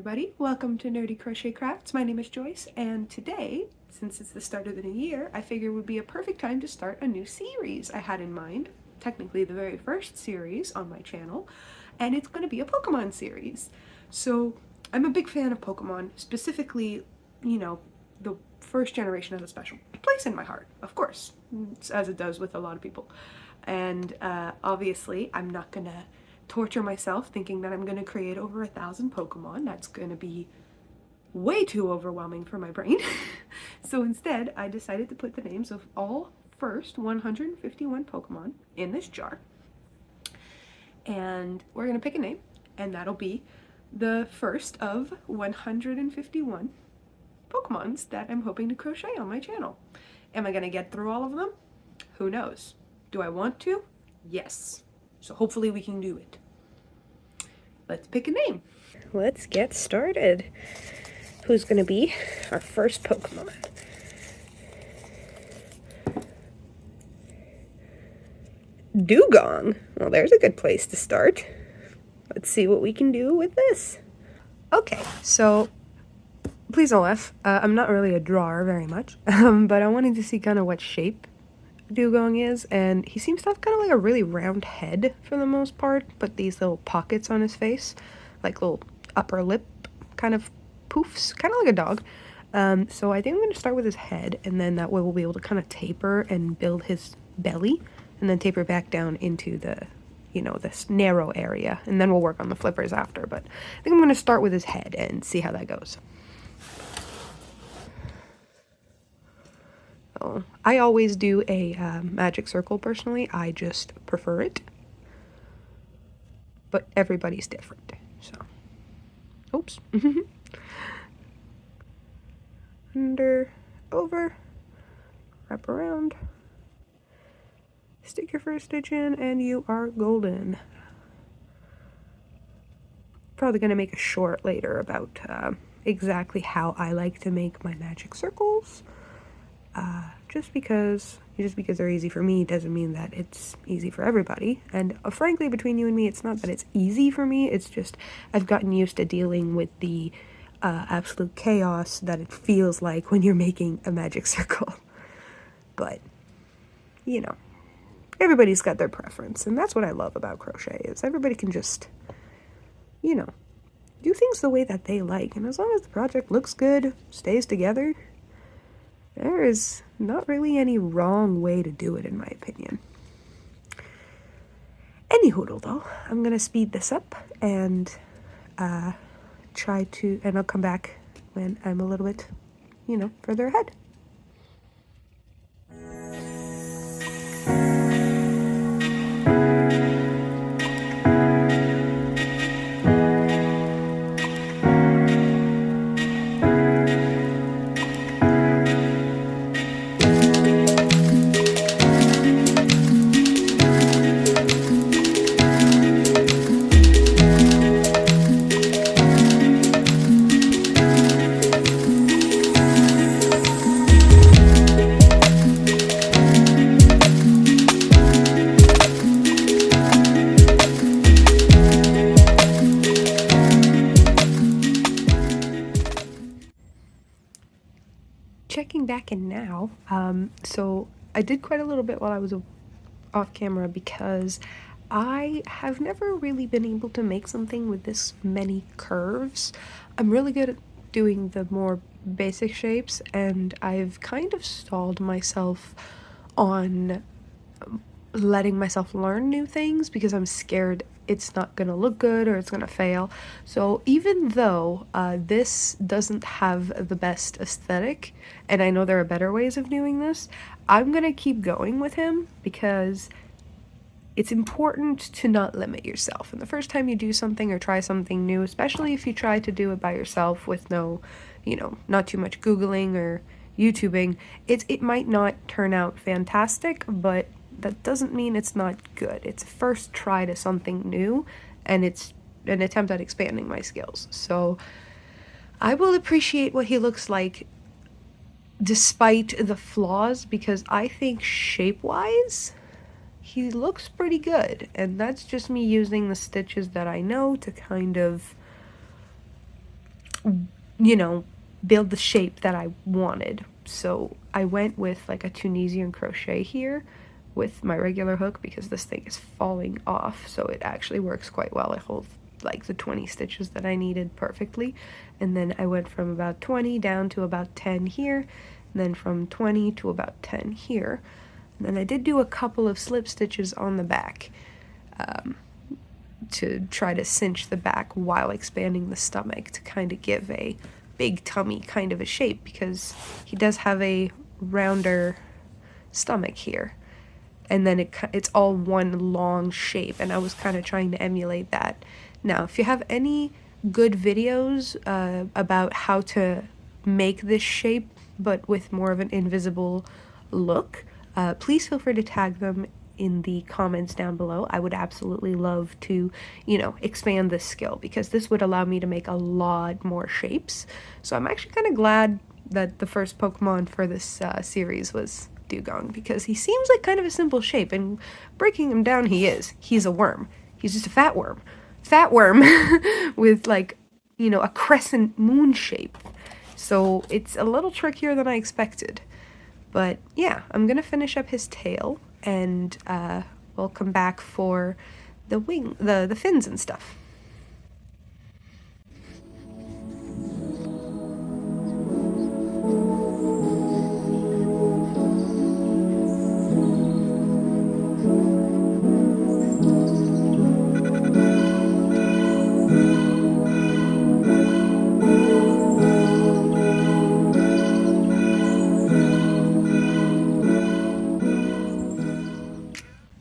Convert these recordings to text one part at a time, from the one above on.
everybody, welcome to Nerdy Crochet Crafts. My name is Joyce, and today, since it's the start of the new year, I figured it would be a perfect time to start a new series I had in mind. Technically the very first series on my channel, and it's going to be a Pokemon series. So I'm a big fan of Pokemon, specifically, the first generation has a special place in my heart, of course, as it does with a lot of people. And obviously I'm not gonna torture myself thinking that I'm going to create over 1,000 Pokemon. That's going to be way too overwhelming for my brain. So instead, I decided to put the names of all first 151 Pokemon in this jar. And we're going to pick a name, and that'll be the first of 151 Pokemons that I'm hoping to crochet on my channel. Am I going to get through all of them? Who knows? Do I want to? Yes. So hopefully we can do it. Let's pick a name. Let's get started. Who's gonna be our first Pokemon? Dewgong. Well, there's a good place to start. Let's see what we can do with this. Okay, so please don't laugh. I'm not really a drawer very much, but I wanted to see kind of what shape Dewgong is, and he seems to have kind of like a really round head for the most part, but these little pockets on his face, like little upper lip kind of poofs, kind of like a dog. So I think I'm going to start with his head, and then that way we'll be able to kind of taper and build his belly, and then taper back down into the, this narrow area, and then we'll work on the flippers after, but I think I'm going to start with his head and see how that goes. I always do a magic circle personally. I just prefer it. But everybody's different, so. Oops. Under, over, wrap around, stick your first stitch in, and you are golden. Probably going to make a short later about exactly how I like to make my magic circles. Just because they're easy for me doesn't mean that it's easy for everybody. And frankly, between you and me, it's not that it's easy for me, it's just I've gotten used to dealing with the absolute chaos that it feels like when you're making a magic circle. But, everybody's got their preference, and that's what I love about crochet, is everybody can just, do things the way that they like, and as long as the project looks good, stays together, there is not really any wrong way to do it, in my opinion. Anyhoodle, though, I'm going to speed this up and and I'll come back when I'm a little bit, further ahead. Checking back in now, so I did quite a little bit while I was off camera because I have never really been able to make something with this many curves. I'm really good at doing the more basic shapes, and I've kind of stalled myself on letting myself learn new things because I'm scared it's not gonna look good or it's gonna fail. So even though this doesn't have the best aesthetic, and I know there are better ways of doing this, I'm gonna keep going with him because it's important to not limit yourself. And the first time you do something or try something new, especially if you try to do it by yourself with no, not too much Googling or YouTubing, it might not turn out fantastic, but that doesn't mean it's not good. It's a first try to something new, and it's an attempt at expanding my skills. So I will appreciate what he looks like despite the flaws, because I think shape-wise, he looks pretty good. And that's just me using the stitches that I know to kind of you know, build the shape that I wanted. So I went with like a Tunisian crochet here with my regular hook because this thing is falling off, so it actually works quite well. It holds like the 20 stitches that I needed perfectly. And then I went from about 20 down to about 10 here, and then from 20 to about 10 here. And then I did do a couple of slip stitches on the back to try to cinch the back while expanding the stomach to kind of give a big tummy kind of a shape, because he does have a rounder stomach here, and then it's all one long shape, and I was kind of trying to emulate that. Now, if you have any good videos about how to make this shape but with more of an invisible look, please feel free to tag them in the comments down below. I would absolutely love to, you know, expand this skill, because this would allow me to make a lot more shapes. So I'm actually kind of glad that the first Pokemon for this series was dewgong, because he seems like kind of a simple shape, and breaking him down, he's a worm. He's just a fat worm with, like, you know, a crescent moon shape. So it's a little trickier than I expected. But yeah, I'm gonna finish up his tail, and we'll come back for the the fins and stuff.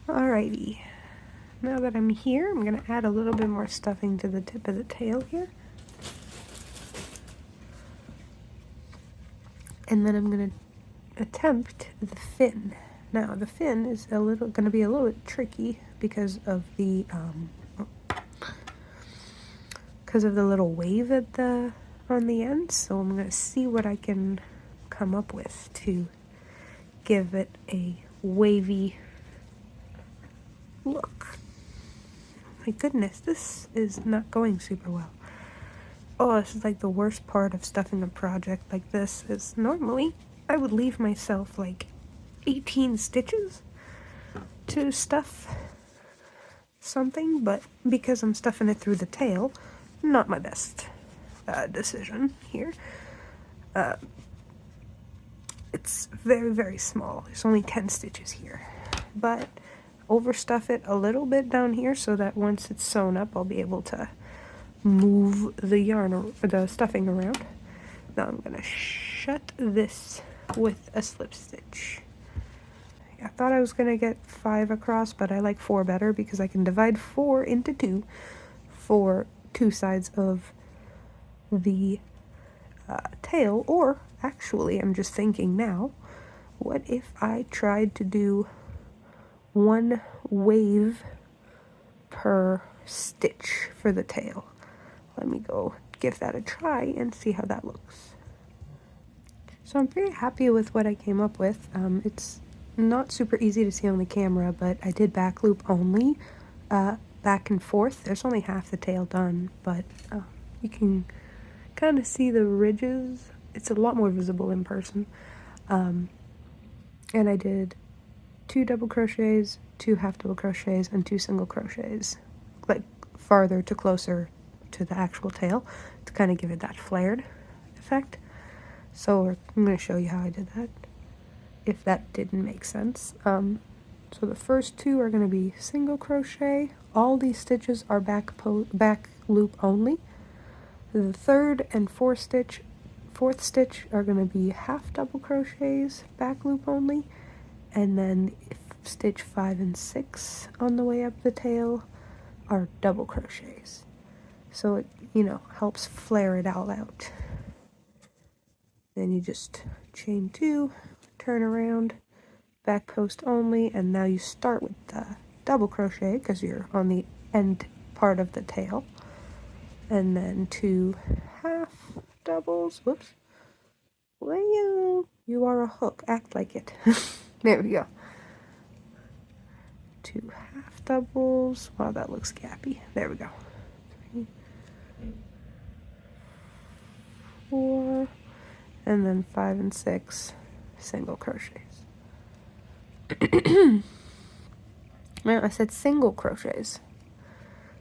Alrighty, now that I'm here, I'm gonna add a little bit more stuffing to the tip of the tail here. And then I'm gonna attempt the fin. Now, the fin is gonna be a little bit tricky because of the little wave at on the end. So I'm gonna see what I can come up with to give it a wavy look. My goodness, this is not going super well. Oh, this is like the worst part of stuffing a project like this. Is normally I would leave myself like 18 stitches to stuff something, but because I'm stuffing it through the tail, not my best decision here. It's very, very small. There's only 10 stitches here, but overstuff it a little bit down here so that once it's sewn up, I'll be able to move the yarn or the stuffing around. Now I'm gonna shut this with a slip stitch. I thought I was gonna get 5 across, but I like 4 better because I can divide 4 into 2 for 2 sides of the tail. Or actually, I'm just thinking now, what if I tried to do 1 wave per stitch for the tail? Let me go give that a try and see how that looks. So I'm pretty happy with what I came up with. It's not super easy to see on the camera, but I did back loop only, back and forth. There's only half the tail done, but you can kind of see the ridges. It's a lot more visible in person. And I did 2 double crochets, 2 half double crochets, and 2 single crochets, like farther to closer to the actual tail to kind of give it that flared effect. So I'm going to show you how I did that, if that didn't make sense. So the first 2 are going to be single crochet. All these stitches are back loop only. The 3rd and 4th stitch are going to be half double crochets, back loop only, and then stitch 5 and 6 on the way up the tail are double crochets. So it, you know, helps flare it all out. Then you just chain 2, turn around, back post only, and now you start with the double crochet because you're on the end part of the tail. And then 2 half doubles. Whoops. Leo, you are a hook. Act like it. There we go. 2 half doubles. Wow, that looks gappy. There we go. 3, and then 5 and 6 single crochets. Well, I said single crochets.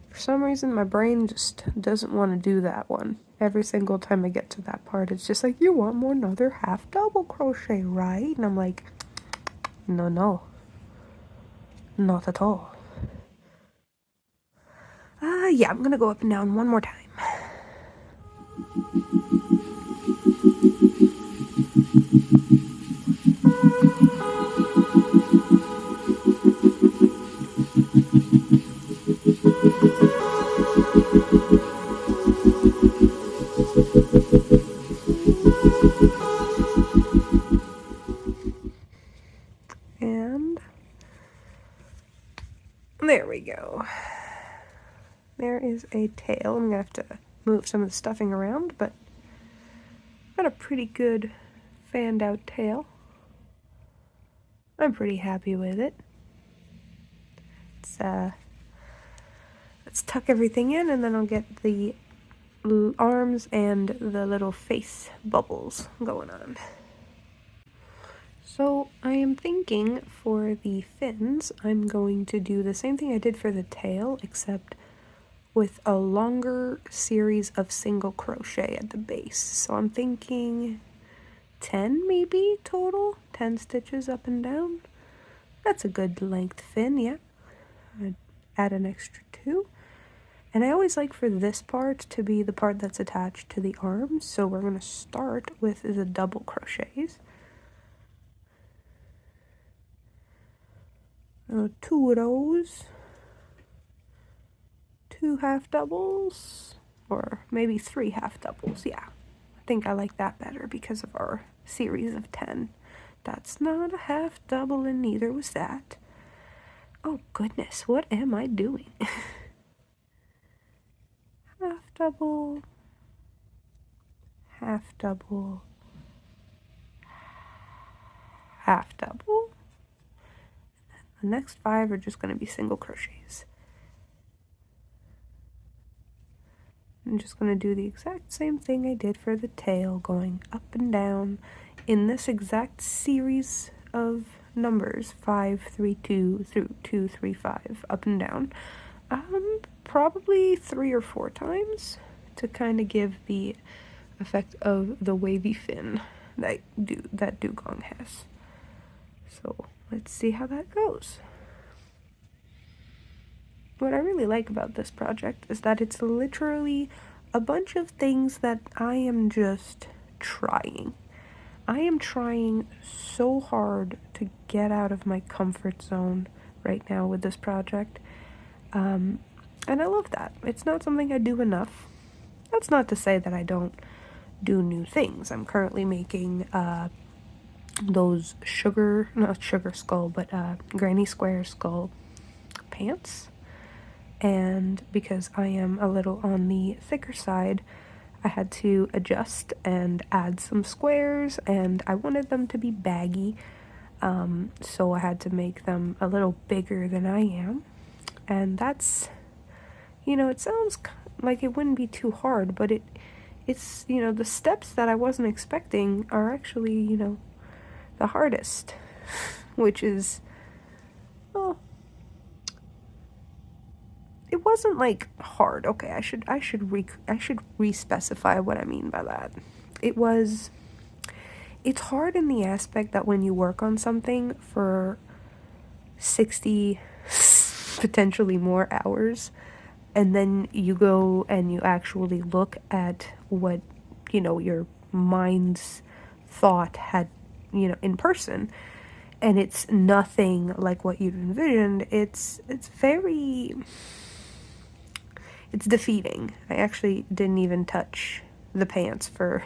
For some reason, my brain just doesn't want to do that one. Every single time I get to that part, it's just like, you want more another half double crochet, right? And I'm like, no, no. Not at all. Yeah, I'm gonna go up and down one more time. And there we go. There is a tail. I'm gonna have to move some of the stuffing around, but got a pretty good fanned out tail. I'm pretty happy with it. Let's tuck everything in, and then I'll get the arms and the little face bubbles going on. So I am thinking for the fins, I'm going to do the same thing I did for the tail, except with a longer series of single crochet at the base. So I'm thinking 10 maybe total, 10 stitches up and down. That's a good length fin, yeah. I'd add an extra 2. And I always like for this part to be the part that's attached to the arms, so we're going to start with the double crochets. 2 of those, 2 half doubles, or maybe 3 half doubles. Yeah, I think I like that better because of our series of 10. That's not a half double, and neither was that. Oh goodness, what am I doing? Half double, half double, half double. The next 5 are just going to be single crochets. I'm just going to do the exact same thing I did for the tail, going up and down in this exact series of numbers, 5, 3, 2, through 2, 3, 5, up and down. Probably 3 or 4 times to kind of give the effect of the wavy fin that dewgong has. So let's see how that goes. What I really like about this project is that it's literally a bunch of things that I am just trying. I am trying so hard to get out of my comfort zone right now with this project. And I love that. It's not something I do enough. That's not to say that I don't do new things. I'm currently making those not sugar skull, but granny square skull pants. And because I am a little on the thicker side, I had to adjust and add some squares, and I wanted them to be baggy, so I had to make them a little bigger than I am. And that's, you know, it sounds like it wouldn't be too hard, but it's, you know, the steps that I wasn't expecting are actually, you know, the hardest, which is, well, it wasn't like hard. Okay, I should re-specify what I mean by that. It's hard in the aspect that when you work on something for 60 potentially more hours, and then you go and you actually look at what, you know, your mind's thought had, you know, in person, and it's nothing like what you'd envisioned. It's defeating. I actually didn't even touch the pants for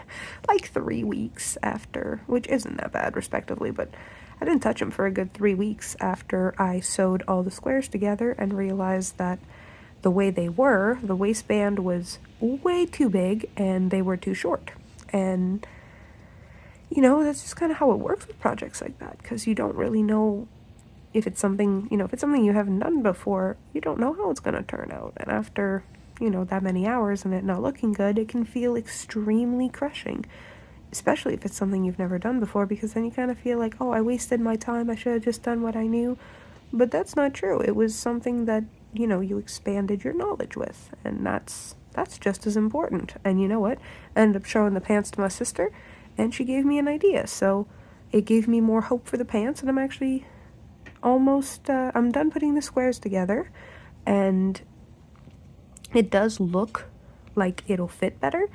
like 3 weeks after, which isn't that bad respectively, but I didn't touch them for a good 3 weeks after I sewed all the squares together and realized that the way they were, the waistband was way too big and they were too short. And, you know, that's just kind of how it works with projects like that, because you don't really know if it's something, you know, if it's something you haven't done before, you don't know how it's going to turn out. And after, you know, that many hours and it not looking good, it can feel extremely crushing. especially if it's something you've never done before, because then you kind of feel like, oh, I wasted my time, I should have just done what I knew. But that's not true. It was something that, you know, you expanded your knowledge with, and that's just as important. And you know what? I ended up showing the pants to my sister, and she gave me an idea, so it gave me more hope for the pants, and I'm actually almost, I'm done putting the squares together, and it does look like it'll fit better.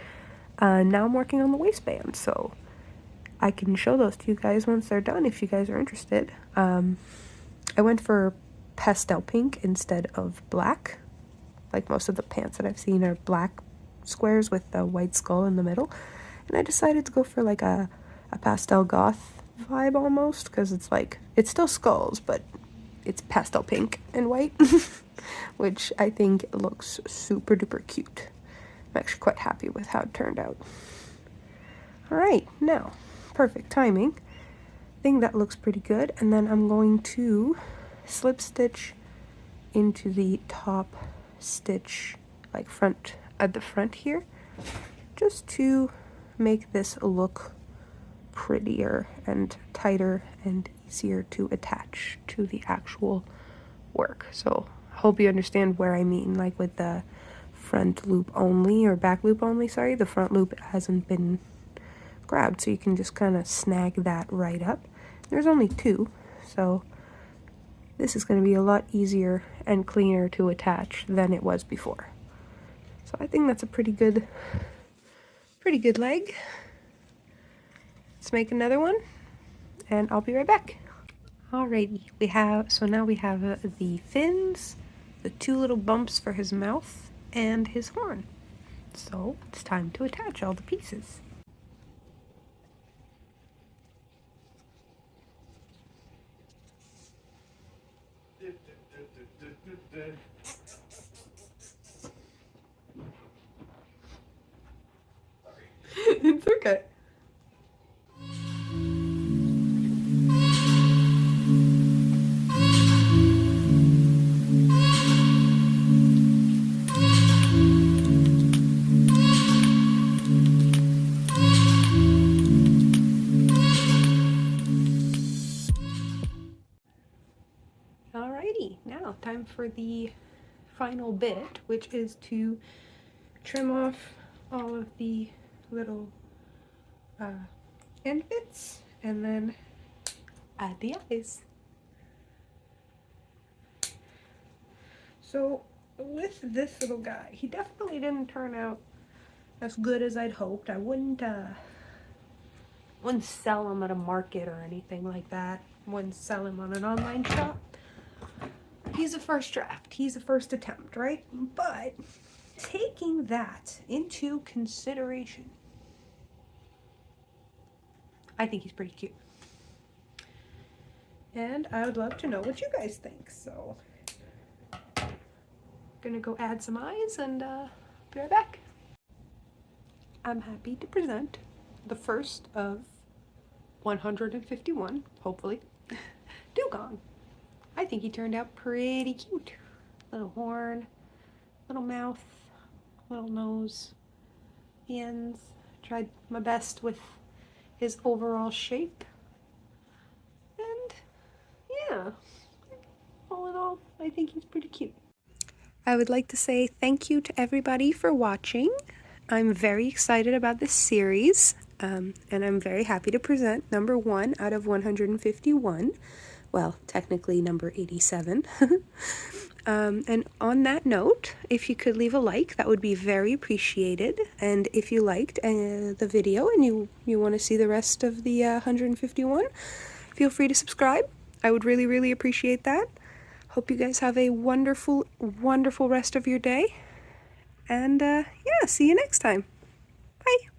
Now I'm working on the waistband, so I can show those to you guys once they're done if you guys are interested. I went for pastel pink instead of black. Like most of the pants that I've seen are black squares with the white skull in the middle. And I decided to go for like a pastel goth vibe almost, because it's like, it's still skulls, but it's pastel pink and white, which I think looks super duper cute. I'm actually quite happy with how it turned out. Alright, now, perfect timing. I think that looks pretty good, and then I'm going to slip stitch into the top stitch, like front, at the front here, just to make this look prettier and tighter and easier to attach to the actual work. So I hope you understand where I mean, like with the front loop only, or back loop only, sorry, the front loop hasn't been grabbed, so you can just kind of snag that right up. There's only two, so this is going to be a lot easier and cleaner to attach than it was before. So I think that's a pretty good leg. Let's make another one, and I'll be right back. Alrighty, so now we have the fins, the two little bumps for his mouth, and his horn. So it's time to attach all the pieces. It's okay. Alrighty, now time for the final bit, which is to trim off all of the little end bits and then add the eyes. So with this little guy, he definitely didn't turn out as good as I'd hoped. I wouldn't sell him at a market or anything like that. Wouldn't sell him on an online shop. He's a first draft. He's a first attempt, right? But taking that into consideration, I think he's pretty cute. And I would love to know what you guys think. So I'm gonna go add some eyes and be right back. I'm happy to present the first of 151, hopefully, dewgong. I think he turned out pretty cute. Little horn, little mouth, little nose, the ends. Tried my best with his overall shape. And yeah, all in all, I think he's pretty cute. I would like to say thank you to everybody for watching. I'm very excited about this series, and I'm very happy to present number 1 out of 151. Well, technically number 87. And on that note, if you could leave a like, that would be very appreciated. And if you liked the video and you want to see the rest of the 151, feel free to subscribe. I would really, really appreciate that. Hope you guys have a wonderful, wonderful rest of your day. And yeah, see you next time. Bye.